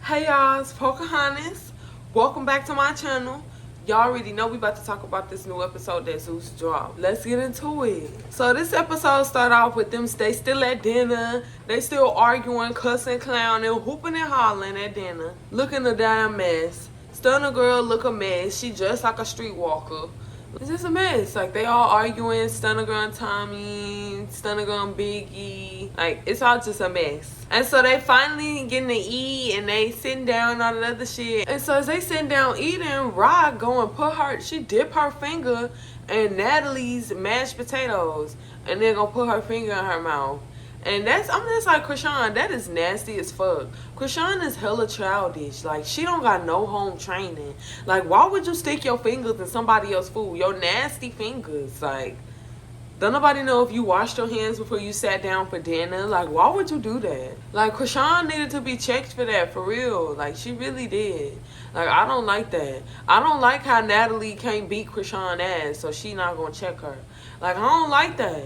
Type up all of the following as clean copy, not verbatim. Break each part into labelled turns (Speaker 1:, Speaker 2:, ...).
Speaker 1: Hey y'all, it's Pocahontas. Welcome back to my channel. Y'all already know we about to talk about this new episode that Zeus dropped. Let's get into it. So this episode start off with them, they still at dinner. They still arguing, cussing, clowning, hooping and hollering at dinner. Looking a damn mess. Stunner girl look a mess. She dressed like a streetwalker. It's just a mess. Like, they all arguing, Stunner Girl and Tommy, Stunner Girl and Biggie. Like, it's all just a mess. And so they finally getting to eat, and they sitting down and all that other shit. And so as they sitting down eating, Rock go and she dip her finger in Natalie's mashed potatoes. And then gonna put her finger in her mouth. And I'm just like, Chrisean, that is nasty as fuck. Chrisean is hella childish. Like, she don't got no home training. Like, why would you stick your fingers in somebody else's food? Your nasty fingers. Like, don't nobody know if you washed your hands before you sat down for dinner. Like, why would you do that? Like, Chrisean needed to be checked for that, for real. Like, she really did. Like, I don't like that. I don't like how Natalie can't beat Chrisean ass, so she not gonna check her. Like, I don't like that.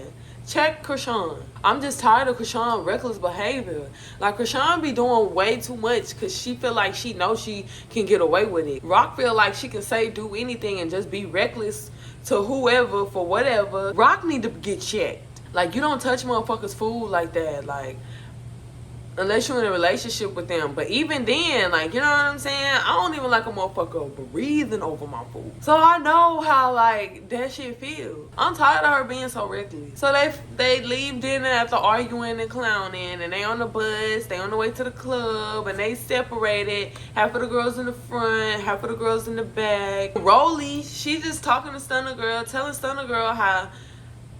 Speaker 1: Check Chrisean. I'm just tired of Chrisean reckless behavior. Like, Chrisean be doing way too much because she feel like she knows she can get away with it. Rock feel like she can do anything and just be reckless to whoever for whatever. Rock need to get checked. Like, you don't touch motherfuckers' food like that. Like, unless you're in a relationship with them. But even then, like, you know what I'm saying? I don't even like a motherfucker breathing over my food. So I know how, like, that shit feel. I'm tired of her being so reckless. So they leave dinner after arguing and clowning, and they on the bus, they on the way to the club, and they separated. Half of the girls in the front, half of the girls in the back. Rolly, she just talking to Stunner Girl, telling Stunner Girl how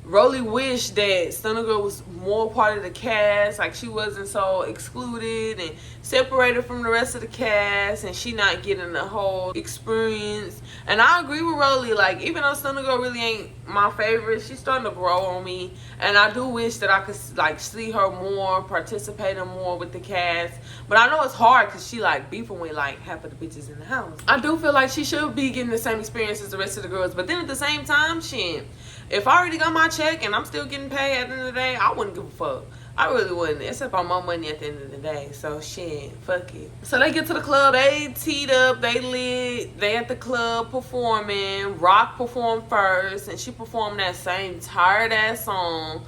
Speaker 1: Rolly wished that Stunner Girl was more part of the cast, like she wasn't so excluded and separated from the rest of the cast, and she not getting the whole experience. And I agree with Rolly, like, even though Stunner Girl really ain't my favorite, she's starting to grow on me, and I do wish that I could, like, see her more, participating more with the cast. But I know it's hard because she, like, beefing with, like, half of the bitches in the house. I do feel like she should be getting the same experience as the rest of the girls, but then at the same time, shit, if I already got my check and I'm still getting paid at the end of the day, I wouldn't give a fuck. I really wouldn't, except on my money at the end of the day. So shit, fuck it. So they get to the club, they teed up, they lit, they at the club performing. Rock performed first, and she performed that same tired ass song.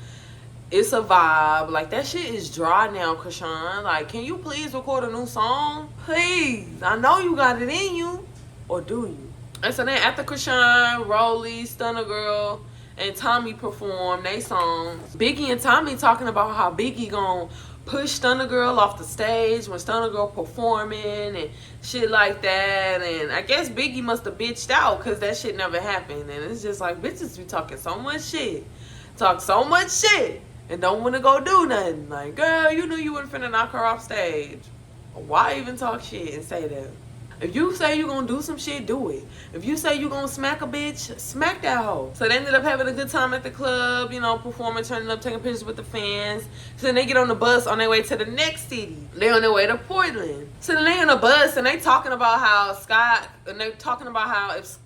Speaker 1: It's a vibe. Like, that shit is dry now, Chrisean. Like, can you please record a new song? Please. I know you got it in you. Or do you? And so then after Chrisean, Rolly, Stunner Girl, and Tommy perform they songs. Biggie and Tommy talking about how Biggie gon' push Stunner Girl off the stage when Stunner Girl performing and shit like that. And I guess Biggie must have bitched out because that shit never happened. And it's just like, bitches be talking so much shit. Talk so much shit and don't want to go do nothing. Like, girl, you knew you wasn't finna knock her off stage. Why even talk shit and say that? If you say you gonna do some shit, do it. If you say you gonna smack a bitch, smack that hoe. So they ended up having a good time at the club, you know, performing, turning up, taking pictures with the fans. So then they get on the bus on their way to the next city. They on their way to Portland. So then they on the bus and they talking about how if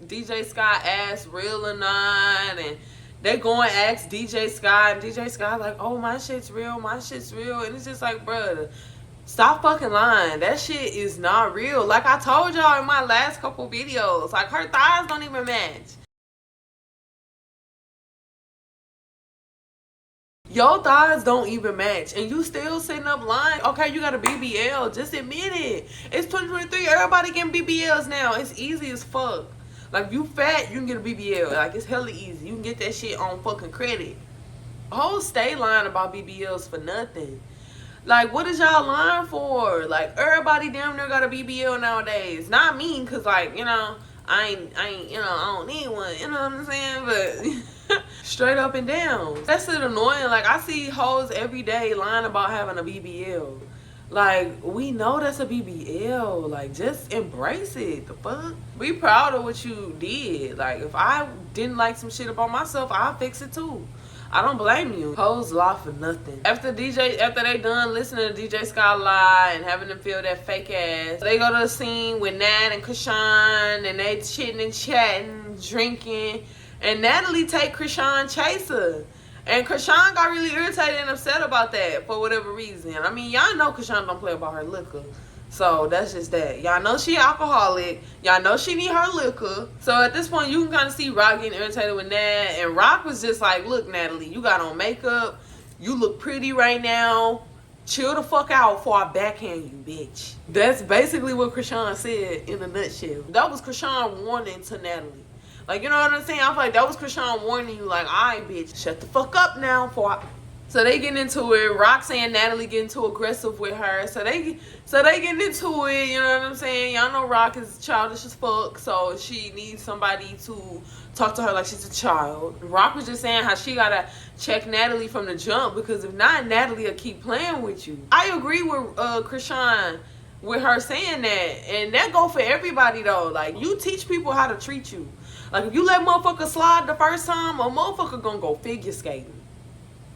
Speaker 1: DJ Scott asked real or not, and they go and ask DJ Scott, and DJ Scott like, oh, my shit's real, and it's just like, bruh, stop fucking lying. That shit is not real. Like I told y'all in my last couple videos, like, her thighs don't even match. Your thighs don't even match, and you still sitting up lying. Okay, you got a BBL. Just admit it. It's 2023. Everybody getting BBLs now. It's easy as fuck. Like, if you fat, you can get a BBL. Like, it's hella easy. You can get that shit on fucking credit. Hoes stay lying about BBLs for nothing. Like, what is y'all lying for? Like, everybody damn near got a BBL nowadays. Not me, because, like, you know, I ain't, you know, I don't need one. You know what I'm saying? But straight up and down. That's shit annoying. Like, I see hoes every day lying about having a BBL. Like, we know that's a BBL. Like, just embrace it. The fuck? Be proud of what you did. Like, if I didn't like some shit about myself, I'll fix it too. I don't blame you. Hoes lie for nothing. After they done listening to DJ Scott lie and having them feel that fake ass, they go to the scene with Nat and Chrisean, and they chitting and chatting, drinking, and Natalie take Chrisean chaser. And Chrisean got really irritated and upset about that for whatever reason. I mean, y'all know Chrisean don't play about her liquor. So that's just that. Y'all know she alcoholic. Y'all know she need her liquor. So at this point, you can kind of see Rock getting irritated with Nat. And Rock was just like, look, Natalie, you got on makeup. You look pretty right now. Chill the fuck out before I backhand you, bitch. That's basically what Chrisean said in a nutshell. That was Chrisean warning to Natalie. Like, you know what I'm saying? I feel like that was Chrisean warning you, like, all right, bitch, shut the fuck up now before I... So they getting into it. Roxanne and Natalie getting too aggressive with her. So they getting into it. You know what I'm saying? Y'all know Rock is childish as fuck. So she needs somebody to talk to her like she's a child. Rock was just saying how she gotta check Natalie from the jump, because if not, Natalie will keep playing with you. I agree with Chrisean with her saying that, and that go for everybody though. Like, you teach people how to treat you. Like, if you let motherfucker slide the first time, a motherfucker gonna go figure skating.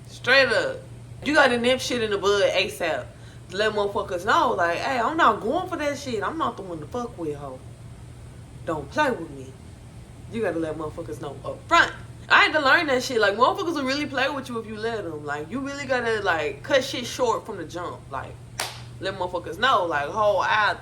Speaker 1: Straight up. You gotta nip shit in the bud ASAP. To let motherfuckers know, like, hey, I'm not going for that shit. I'm not the one to fuck with, ho. Don't play with me. You gotta let motherfuckers know up front. I had to learn that shit. Like, motherfuckers will really play with you if you let them. Like, you really gotta, like, cut shit short from the jump. Like, let motherfuckers know, like, ho, I'll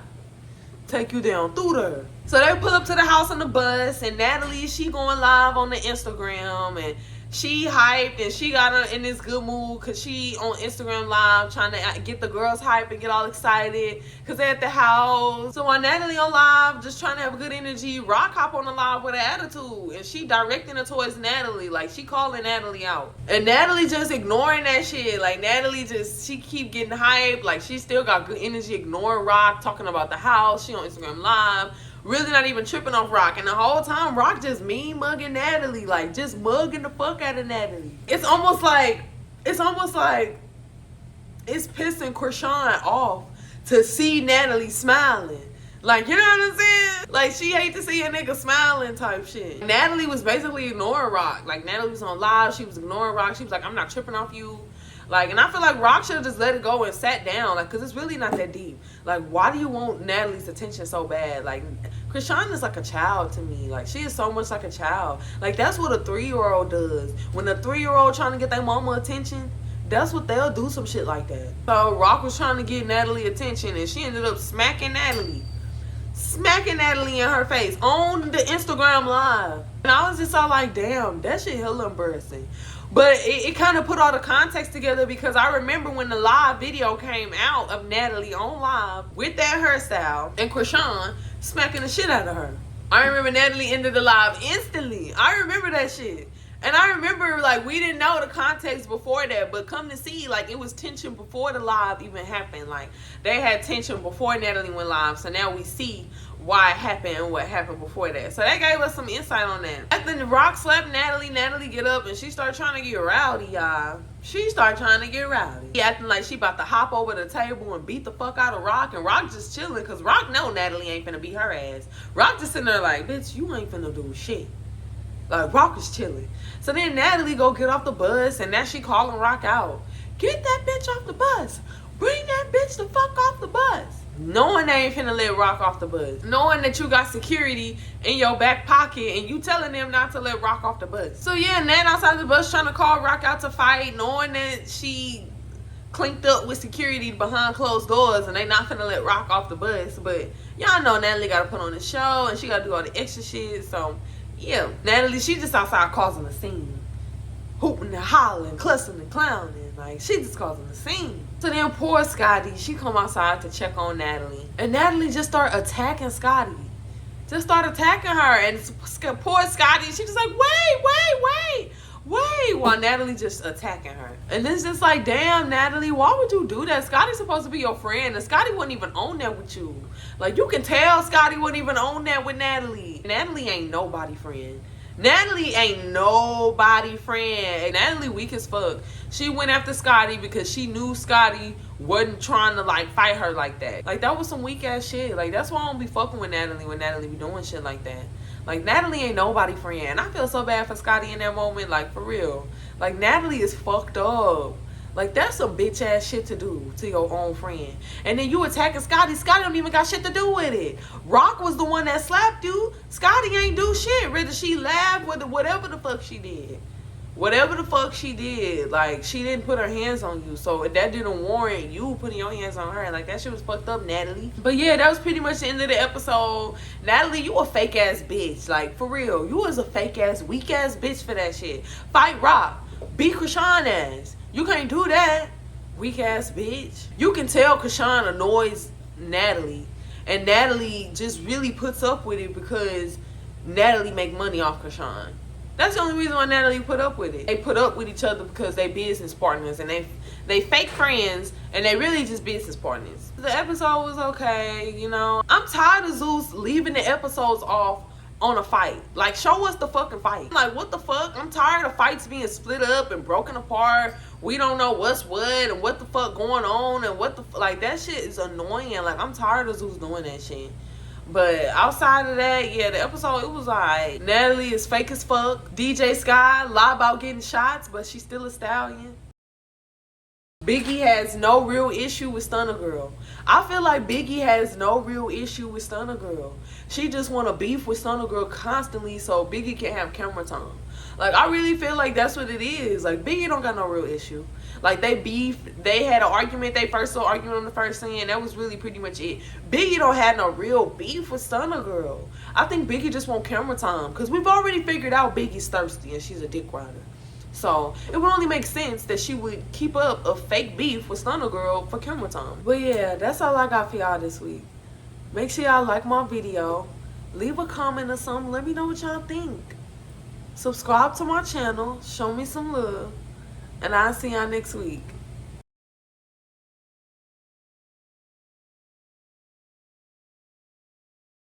Speaker 1: take you down through there. So they pull up to the house on the bus, and Natalie, she going live on the Instagram, and she hyped, and she got her in this good mood because she on Instagram live trying to get the girls hyped and get all excited because they're at the house. So while Natalie on live just trying to have good energy, Rock hop on the live with an attitude, and she directing it towards Natalie. Like, she calling Natalie out, and Natalie just ignoring that shit. Like, Natalie just, she keep getting hyped. Like, she still got good energy, ignoring Rock, talking about the house. She on Instagram live, really not even tripping off Rock. And the whole time, Rock just mean mugging Natalie. Like, just mugging the fuck out of Natalie. It's almost like it's pissing Chrisean off to see Natalie smiling. Like, you know what I'm saying? Like, she hate to see a nigga smiling type shit. Natalie was basically ignoring Rock. Like, Natalie was on live. She was ignoring Rock. She was like, I'm not tripping off you. Like, and I feel like Rock should have just let it go and sat down. Like, because it's really not that deep. Like, why do you want Natalie's attention so bad? Like, Chrisean is like a child to me. Like, she is so much like a child. Like, that's what a 3-year-old does. When a 3-year-old trying to get their mama attention, that's what they'll do, some shit like that. So Rock was trying to get Natalie attention, and she ended up smacking Natalie in her face on the Instagram live. And I was just all like, damn, that shit hella embarrassing. But it kind of put all the context together, because I remember when the live video came out of Natalie on live with that hairstyle and Chrisean smacking the shit out of her. I remember Natalie ended the live instantly. I remember that shit. And I remember, like, we didn't know the context before that, but come to see, like, it was tension before the live even happened. Like, they had tension before Natalie went live, so now we see why it happened and what happened before that. So that gave us some insight on that. After the Rock slapped Natalie, Natalie get up and she started trying to get rowdy, y'all. She started trying to get rowdy. She acting like she about to hop over the table and beat the fuck out of Rock, and Rock just chilling, because Rock know Natalie ain't finna beat her ass. Rock just sitting there like, bitch, you ain't finna do shit. Like, Rock is chilling. So then Natalie go get off the bus, and now she calling Rock out. Get that bitch off the bus. Bring that bitch the fuck off the bus. Knowing they ain't finna let Rock off the bus. Knowing that you got security in your back pocket, and you telling them not to let Rock off the bus. So yeah, Nat outside the bus trying to call Rock out to fight, knowing that she clinked up with security behind closed doors, and they not finna let Rock off the bus. But y'all know Natalie gotta put on the show, and she gotta do all the extra shit. So yeah, Natalie, she just outside causing a scene. Hooting and hollering, cussing and clowning. Like, she just causing a scene. So then poor Scotty, she come outside to check on Natalie. And Natalie just start attacking Scotty. Just start attacking her. And poor Scotty, she just like, wait. While Natalie just attacking her. And it's just like, damn, Natalie, why would you do that? Scotty's supposed to be your friend. And Scotty wouldn't even own that with you. Like, you can tell Scotty wouldn't even own that with Natalie. Natalie ain't nobody friend. Natalie ain't nobody friend. Natalie weak as fuck. She went after Scotty because she knew Scotty wasn't trying to, like, fight her like that. Like, that was some weak ass shit. Like, that's why I don't be fucking with Natalie when Natalie be doing shit like that. Like, Natalie ain't nobody friend. And I feel so bad for Scotty in that moment. Like, for real. Like, Natalie is fucked up. Like, that's some bitch ass shit to do to your own friend. And then you attacking Scotty. Scotty don't even got shit to do with it. Rock was the one that slapped you. Scotty ain't do shit. Whether she laughed, whatever the fuck she did. whatever the fuck she did, like, she didn't put her hands on you. So that didn't warrant you putting your hands on her. Like, that shit was fucked up, Natalie. But yeah, that was pretty much the end of the episode. Natalie, you a fake ass bitch. Like, for real. You was a fake ass, weak ass bitch for that shit. Fight Rock. Beat Chrisean ass. You can't do that. Weak ass bitch. You can tell Chrisean annoys Natalie. And Natalie just really puts up with it because Natalie make money off Chrisean. That's the only reason why Natalie put up with it. They put up with each other because they business partners and they fake friends and they really just business partners. The episode was okay, you know. I'm tired of Zeus leaving the episodes off on a fight. Like, show us the fucking fight. Like, what the fuck? I'm tired of fights being split up and broken apart. We don't know what's what and what the fuck going on and what the like, that shit is annoying. Like, I'm tired of Zeus doing that shit. But outside of that, yeah, the episode, it was alright. Natalie is fake as fuck. DJ Sky lie about getting shots, but she's still a stallion. Biggie has no real issue with Stunner Girl. I feel like Biggie has no real issue with Stunner Girl. She just want to beef with Stunner Girl constantly so Biggie can have camera time. Like, I really feel like that's what it is. Like, Biggie don't got no real issue. Like, they beefed. They had an argument. They first saw argument on the first scene. That was really pretty much it. Biggie don't have no real beef with Stunner Girl. I think Biggie just want camera time. Because we've already figured out Biggie's thirsty and she's a dick rider. So, it would only make sense that she would keep up a fake beef with Stunner Girl for camera time. But yeah, that's all I got for y'all this week. Make sure y'all like my video. Leave a comment or something. Let me know what y'all think. Subscribe to my channel. Show me some love. And I'll see y'all next week.